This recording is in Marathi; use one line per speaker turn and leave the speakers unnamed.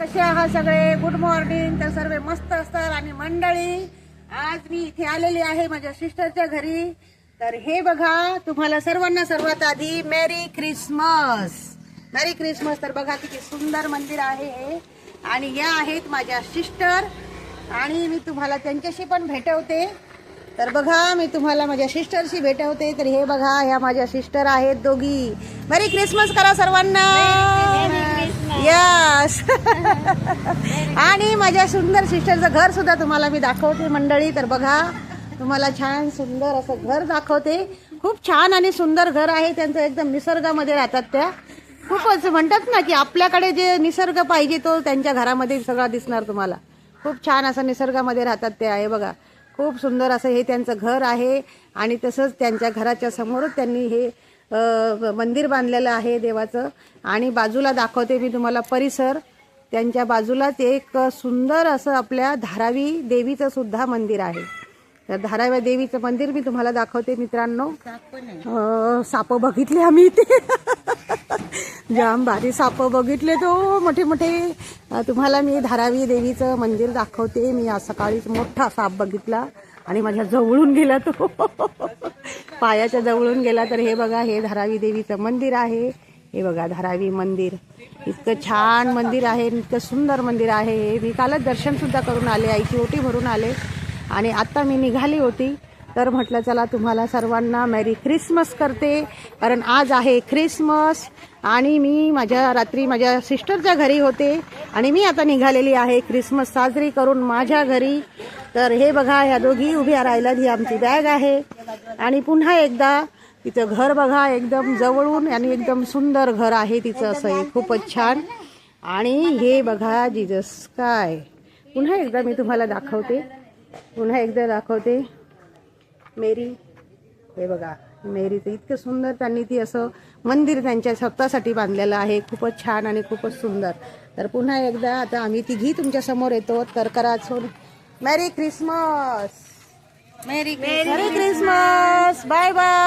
कसे आहात सगळे? Good morning. तर सर्व मस्त असतात. आणि मंडळी, आज मी इथे आलेली आहे माझ्या सिस्टरच्या घरी. तर हे बघा, तुम्हाला सर्वांना सर्वात आधी मेरी ख्रिसमस. Merry Christmas. तर बघा किती सुंदर मंदिर आहे हे. आणि या आहेत माझ्या सिस्टर, आणि मी तुम्हाला त्यांच्याशी पण भेटवते. तर बघा, मी तुम्हाला माझ्या सिस्टरशी भेटवते. तर हे बघा, ह्या माझ्या सिस्टर आहेत दोघी. मेरी ख्रिसमस करा सर्वांना. यस. आणि माझ्या सुंदर सिस्टरचं घर सुद्धा तुम्हाला मी दाखवते मंडळी. तर बघा, तुम्हाला छान सुंदर असं घर दाखवते. खूप छान आणि सुंदर घर आहे त्यांचं. एकदम निसर्गामध्ये राहतात त्या. खूपच म्हणतात ना की आपल्याकडे जे निसर्ग पाहिजे तो त्यांच्या घरामध्ये सगळा दिसणार तुम्हाला. खूप छान असं निसर्गामध्ये राहतात ते आहे बघा. खूप सुंदर असं हे त्यांचं घर आहे. आणि तसंच त्यांच्या घराच्या समोरच त्यांनी हे मंदिर बांधलेलं आहे देवाचं. आणि बाजूला दाखवते मी तुम्हाला परिसर. त्यांच्या बाजूलाच एक सुंदर असं आपल्या धारावी देवीचं सुद्धा मंदिर आहे. तर धारावी देवीचं मंदिर मी तुम्हाला दाखवते मित्रांनो. साप बघितले आम्ही इथे. जाम भारी साप बघितले तो मोठे मोठे. तुम्हाला मी धारावी देवीचं मंदिर दाखवते. मी आज सकाळीच मोठा साप बघितला आणि माझ्या जवळून गेला तो. पायाच्या जवळून गेला. तर हे बघा, हे धारावी देवीचं मंदिर आहे. हे बघा धारावी मंदिर. इतकं छान मंदिर आहे, इतकं सुंदर मंदिर आहे. मी कालच दर्शन सुद्धा करून आले, आईची ओटी भरून आले. आणि आता मी निघाली होती. तर म्हटलं चला तुम्हाला सर्वांना मेरी ख्रिसमस करते, कारण आज आहे ख्रिसमस. आणि मी रात्री माझ्या सिस्टरच्या घरी होते आणि मी आता निघालेली आहे ख्रिसमस साजरी करून माझ्या घरी. तर हे बघा, ह्या दोघी उभ्या राहिल्यात. ही आमची बॅग आहे. आणि पुन्हा एकदा तिचं घर बघा, एकदम जवळून आणि एकदम सुंदर घर आहे तिचं असं हे. खूपच छान. आणि हे बघा जीजस काय. पुन्हा एकदा मी तुम्हाला दाखवते. मेरी. हे बघा मेरीचं इतकं सुंदर त्यांनी ती असं मंदिर त्यांच्या स्वतःसाठी बांधलेलं आहे. खूपच छान आणि खूपच सुंदर. तर पुन्हा एकदा आता आम्ही तिघी तुमच्या समोर येतो. तर करा merry Christmas. Merry Christmas. Bye bye.